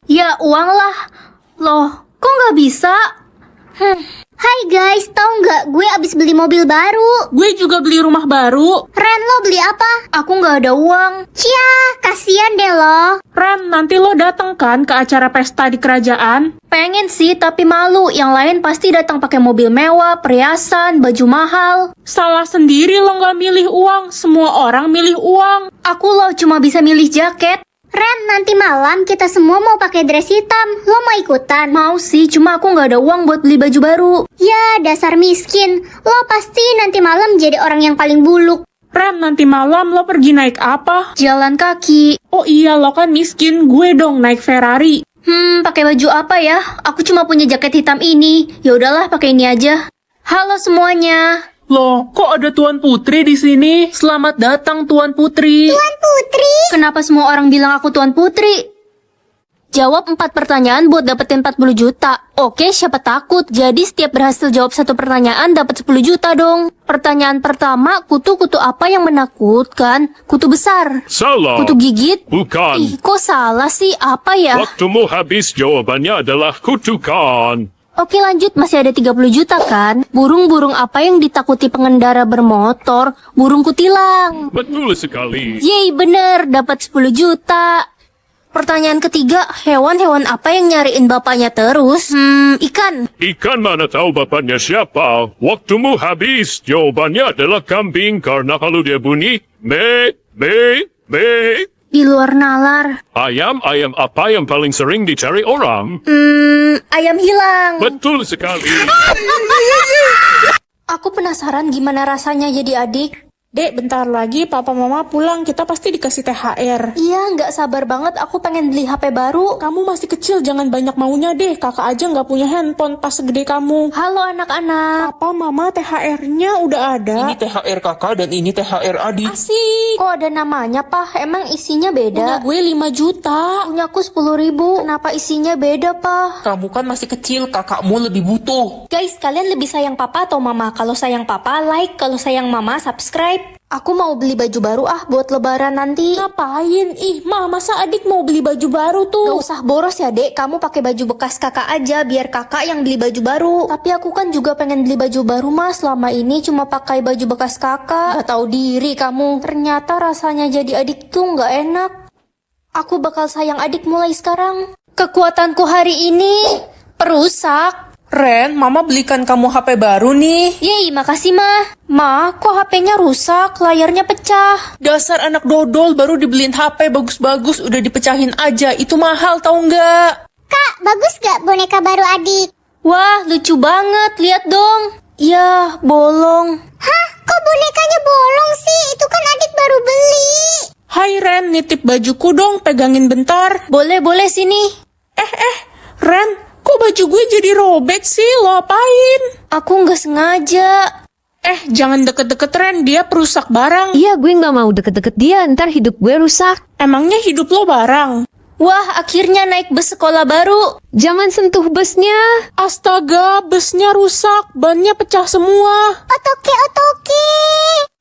Ya uang lah. Loh, kok nggak bisa? Hai guys, tahu nggak gue abis beli mobil baru. Gue juga beli rumah baru. Ren, lo beli apa? Aku nggak ada uang. Cia, kasihan deh lo. Ren, nanti lo datang kan ke acara pesta di kerajaan? Pengen sih, tapi malu. Yang lain pasti datang pakai mobil mewah, perhiasan, baju mahal. Salah sendiri lo nggak milih uang. Semua orang milih uang. Aku loh cuma bisa milih jaket. Ren, nanti malam kita semua mau pakai dress hitam. Lo mau ikutan? Mau sih, cuma aku nggak ada uang buat beli baju baru. Ya, dasar miskin. Lo pasti nanti malam jadi orang yang paling buluk. Ren, nanti malam lo pergi naik apa? Jalan kaki. Oh iya, lo kan miskin. Gue dong naik Ferrari. Pakai baju apa ya? Aku cuma punya jaket hitam ini. Ya udahlah, pakai ini aja. Halo semuanya. Loh, kok ada Tuan Putri di sini? Selamat datang Tuan Putri. Tuan Putri. Kenapa semua orang bilang aku Tuan Putri? Jawab 4 pertanyaan buat dapetin 40 juta. Oke, siapa takut? Jadi setiap berhasil jawab 1 pertanyaan dapat 10 juta dong. Pertanyaan pertama, kutu-kutu apa yang menakutkan? Kutu besar. Salah. Kutu gigit? Bukan. Ih, kok salah sih? Apa ya? Waktumu habis, jawabannya adalah kutukan. Oke lanjut, masih ada 30 juta kan? Burung-burung apa yang ditakuti pengendara bermotor? Burung kutilang. Betul sekali. Yeay, bener, dapat 10 juta. Pertanyaan ketiga, hewan-hewan apa yang nyariin bapaknya terus? Ikan. Ikan mana tahu bapaknya siapa? Waktumu habis, jawabannya adalah kambing karena kalau dia bunyi, be, Di luar nalar. ayam apa yang paling sering dicari orang? Ayam hilang. Betul sekali. Aku penasaran gimana rasanya jadi adik. Dek, bentar lagi papa mama pulang. Kita pasti dikasih THR. Iya, nggak sabar banget. Aku pengen beli HP baru. Kamu masih kecil, jangan banyak maunya deh. Kakak aja nggak punya handphone pas segede kamu. Halo anak-anak. Papa, mama, THR-nya udah ada. Ini THR kakak dan ini THR adik. Asik. Kok ada namanya, Pak? Emang isinya beda? Punya gue 5 juta. Punya aku 10.000. Kenapa isinya beda, Pak? Kamu kan masih kecil, kakakmu lebih butuh. Guys, kalian lebih sayang papa atau mama? Kalau sayang papa, like. Kalau sayang mama, subscribe. Aku mau beli baju baru buat lebaran nanti. Ngapain? Ih, masa adik mau beli baju baru tuh? Gak usah boros ya, Dek. Kamu pakai baju bekas kakak aja, biar kakak yang beli baju baru. Tapi aku kan juga pengen beli baju baru, Mas. Selama ini cuma pakai baju bekas kakak. Gak tahu diri kamu. Ternyata rasanya jadi adik tuh gak enak. Aku bakal sayang adik mulai sekarang. Kekuatanku hari ini perusak. Ren, mama belikan kamu HP baru nih. Yeay, makasih, Ma. Ma, kok HP-nya rusak? Layarnya pecah. Dasar anak dodol, baru dibeliin HP bagus-bagus, udah dipecahin aja. Itu mahal tau nggak? Kak, bagus gak boneka baru adik? Wah, lucu banget. Lihat dong. Ya, bolong. Hah, kok bonekanya bolong sih? Itu kan adik baru beli. Hai Ren, nitip bajuku dong, pegangin bentar. Boleh sini. Ren, kok baju gue jadi robek sih? Lo apain? Aku nggak sengaja. Jangan deket-deket Ren, dia perusak barang. Iya, gue nggak mau deket-deket dia, ntar hidup gue rusak. Emangnya hidup lo barang? Wah, akhirnya naik bus sekolah baru. Jangan sentuh busnya. Astaga, busnya rusak, bannya pecah semua. Otoke.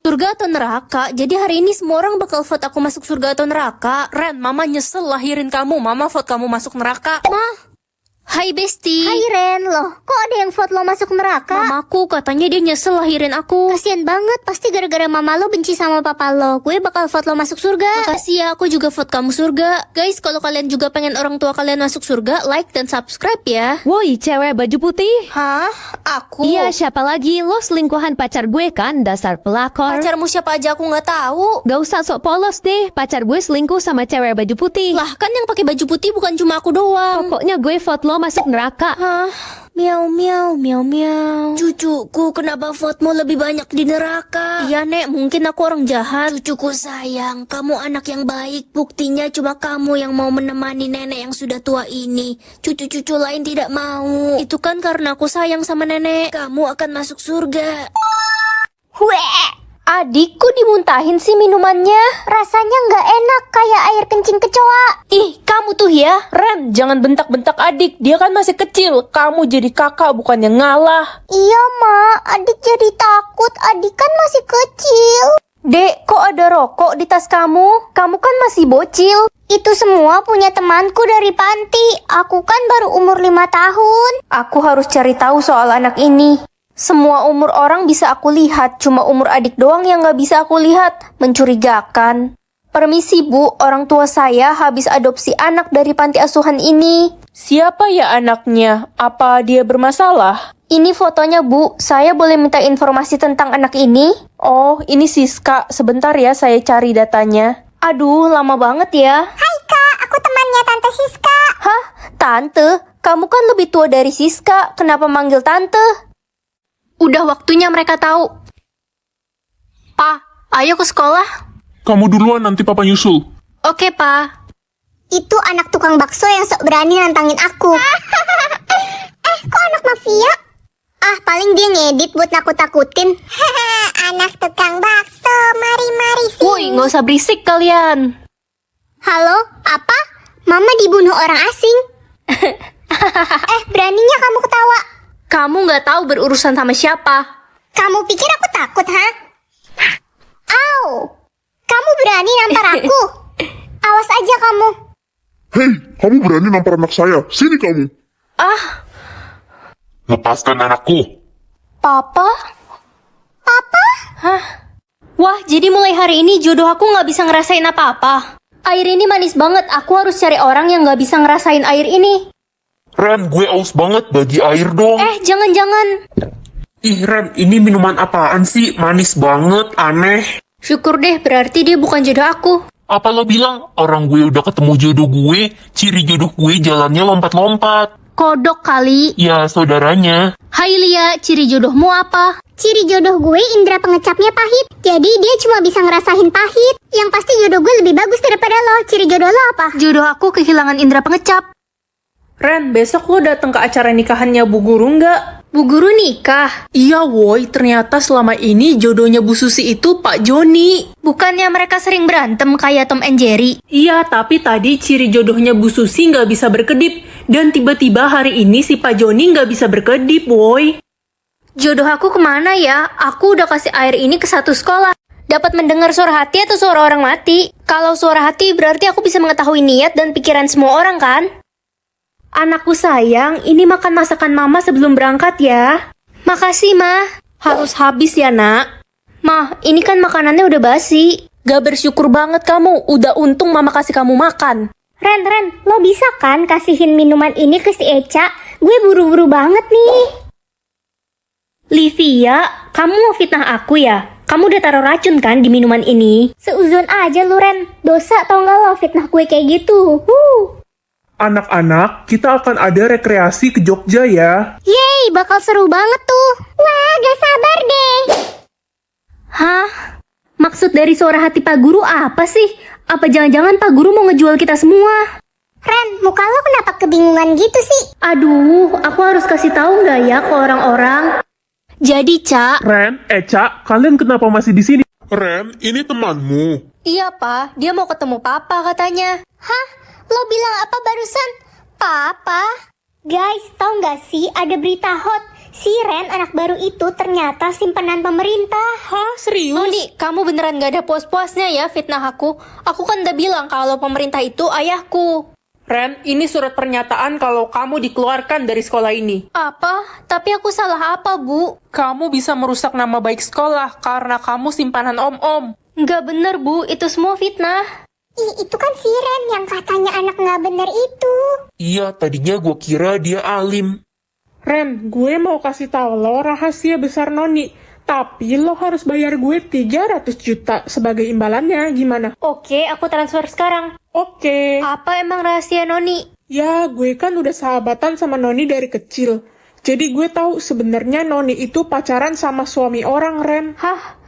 Surga atau neraka? Jadi hari ini semua orang bakal vote aku masuk surga atau neraka. Ren, mama nyesel lahirin kamu, mama vote kamu masuk neraka. Hai Besti. Hai Ren, loh kok ada yang vote lo masuk neraka? Mamaku katanya dia nyesel lahirin aku. Kasian banget, pasti gara-gara mama lo benci sama papa lo. Gue bakal vote lo masuk surga. Makasih ya, aku juga vote kamu surga. Guys, kalau kalian juga pengen orang tua kalian masuk surga, like dan subscribe ya. Woi, cewek baju putih. Hah? Aku? Iya, siapa lagi? Lo selingkuhan pacar gue kan, dasar pelakor. Pacarmu siapa aja aku nggak tahu. Gak usah sok polos deh, pacar gue selingkuh sama cewek baju putih. Lah kan yang pakai baju putih bukan cuma aku doang. Pokoknya gue vote lo masuk neraka. Hah? Miau miau miau miau. Cucuku, kenapa vote-mu lebih banyak di neraka? Iya Nek, mungkin aku orang jahat. Cucuku sayang, kamu anak yang baik. Buktinya cuma kamu yang mau menemani nenek yang sudah tua ini. Cucu-cucu lain tidak mau. Itu kan karena aku sayang sama nenek. Kamu akan masuk surga. Weh, Adikku dimuntahin sih minumannya. rasanya nggak enak kayak air kencing kecoa. Ih, kamu tuh ya. Ren, jangan bentak-bentak adik, dia kan masih kecil. Kamu jadi kakak bukannya ngalah. Iya ma, adik jadi takut, adik kan masih kecil. Dek, kok ada rokok di tas kamu? Kamu kan masih bocil. Itu semua punya temanku dari panti. Aku kan baru umur 5 tahun. Aku harus cari tahu soal anak ini. Semua umur orang bisa aku lihat, cuma umur adik doang yang gak bisa aku lihat. Mencurigakan. Permisi Bu, orang tua saya habis adopsi anak dari panti asuhan ini. Siapa ya anaknya? Apa dia bermasalah? Ini fotonya Bu, saya boleh minta informasi tentang anak ini? Oh, ini Siska. Sebentar ya, saya cari datanya. Aduh, lama banget ya. Hai Kak, aku temannya Tante Siska. Hah? Tante? Kamu kan lebih tua dari Siska, kenapa manggil Tante? Udah waktunya mereka tahu. Pa, ayo ke sekolah. Kamu duluan, nanti papa nyusul. Oke, Pa. Itu anak tukang bakso yang sok berani nantangin aku. Kok anak mafia? Ah, paling dia ngedit buat nakut-nakutin. Anak tukang bakso, mari-mari sini. Woi, nggak usah berisik kalian. Halo, apa? Mama dibunuh orang asing. Beraninya kamu ketawa. Kamu nggak tahu berurusan sama siapa. Kamu pikir aku takut, ha? Au! Kamu berani nampar aku? Awas aja kamu. Hei, kamu berani nampar anak saya. Sini kamu. Lepaskan anakku. Papa? Papa? Wah, jadi mulai hari ini jodoh aku nggak bisa ngerasain apa-apa. Air ini manis banget, aku harus cari orang yang nggak bisa ngerasain air ini. Ren, gue aus banget, bagi air dong. Jangan-jangan. Ih, Ren, ini minuman apaan sih? Manis banget, aneh. Syukur deh, berarti dia bukan jodoh aku. Apa lo bilang? Orang gue udah ketemu jodoh gue, ciri jodoh gue jalannya lompat-lompat. Kodok kali. Ya, saudaranya. Hai Lia, ciri jodohmu apa? Ciri jodoh gue indera pengecapnya pahit. Jadi dia cuma bisa ngerasain pahit. Yang pasti jodoh gue lebih bagus daripada lo. Ciri jodoh lo apa? Jodoh aku kehilangan indera pengecap. Ren, besok lo datang ke acara nikahannya Bu Guru nggak? Bu Guru nikah? Iya woi, ternyata selama ini jodohnya Bu Susi itu Pak Joni. Bukannya mereka sering berantem kayak Tom and Jerry? Iya, tapi tadi ciri jodohnya Bu Susi nggak bisa berkedip. Dan tiba-tiba hari ini si Pak Joni nggak bisa berkedip, woi. Jodoh aku kemana ya? Aku udah kasih air ini ke satu sekolah. Dapat mendengar suara hati atau suara orang mati? Kalau suara hati berarti aku bisa mengetahui niat dan pikiran semua orang kan? Anakku sayang, ini makan masakan mama sebelum berangkat ya. Makasih, Ma. Harus habis ya, Nak. Ma, ini kan makanannya udah basi. Gak bersyukur banget kamu. Udah untung mama kasih kamu makan. Ren, lo bisa kan kasihin minuman ini ke si Eca? Gue buru-buru banget nih. Livia, kamu mau fitnah aku ya? Kamu udah taruh racun kan di minuman ini? Seuzon aja lu, Ren. Dosa tau gak lo fitnah gue kayak gitu. Anak-anak, kita akan ada rekreasi ke Jogja ya. Yeay, bakal seru banget tuh. Wah, gak sabar deh. Hah? Maksud dari suara hati Pak Guru apa sih? Apa jangan-jangan Pak Guru mau ngejual kita semua? Ren, muka lo kenapa kebingungan gitu sih? Aduh, aku harus kasih tahu nggak ya ke orang-orang? Jadi, Cak. Ren, Eca, kalian kenapa masih di sini? Ren, ini temanmu. Iya, Pak. Dia mau ketemu Papa katanya. Hah? Lo bilang apa barusan? Papa? Guys, tau gak sih ada berita hot? Si Ren, anak baru itu ternyata simpanan pemerintah. Hah, serius? Noni, kamu beneran gak ada puas-puasnya ya fitnah aku? Aku kan udah bilang kalau pemerintah itu ayahku. Ren, ini surat pernyataan kalau kamu dikeluarkan dari sekolah ini. Apa? Tapi aku salah apa, Bu? Kamu bisa merusak nama baik sekolah karena kamu simpanan om-om. Nggak bener, Bu. Itu semua fitnah. Ih, itu kan si Ren yang katanya anak gak bener itu. Iya, tadinya gue kira dia alim. Ren, gue mau kasih tahu lo rahasia besar Noni. Tapi lo harus bayar gue 300 juta sebagai imbalannya, gimana? Oke, aku transfer sekarang. Oke. Apa emang rahasia Noni? Ya, gue kan udah sahabatan sama Noni dari kecil. Jadi gue tahu sebenarnya Noni itu pacaran sama suami orang, Ren. Hah?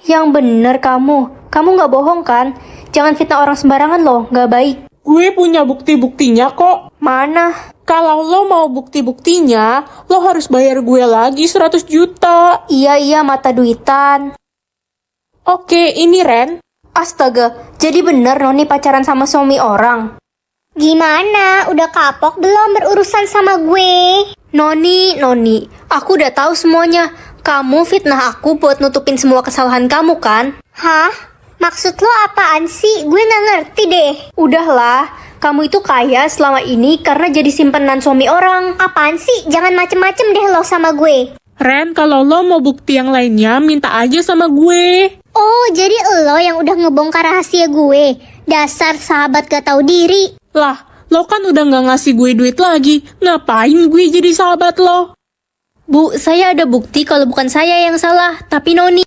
Yang bener kamu. Kamu nggak bohong kan? Jangan fitnah orang sembarangan loh, nggak baik. Gue punya bukti-buktinya kok. Mana? Kalau lo mau bukti-buktinya, lo harus bayar gue lagi 100 juta. Iya, mata duitan. Oke, ini Ren. Astaga, jadi bener Noni pacaran sama suami orang? Gimana? Udah kapok belum berurusan sama gue? Noni, aku udah tahu semuanya. Kamu fitnah aku buat nutupin semua kesalahan kamu kan? Hah? Maksud lo apaan sih? Gue nggak ngerti deh. Udahlah, kamu itu kaya selama ini karena jadi simpenan suami orang. Apaan sih? Jangan macem-macem deh lo sama gue. Ren, kalau lo mau bukti yang lainnya, minta aja sama gue. Oh, jadi lo yang udah ngebongkar rahasia gue. Dasar sahabat gak tahu diri. Lah, lo kan udah nggak ngasih gue duit lagi. Ngapain gue jadi sahabat lo? Bu, saya ada bukti kalau bukan saya yang salah, tapi Noni.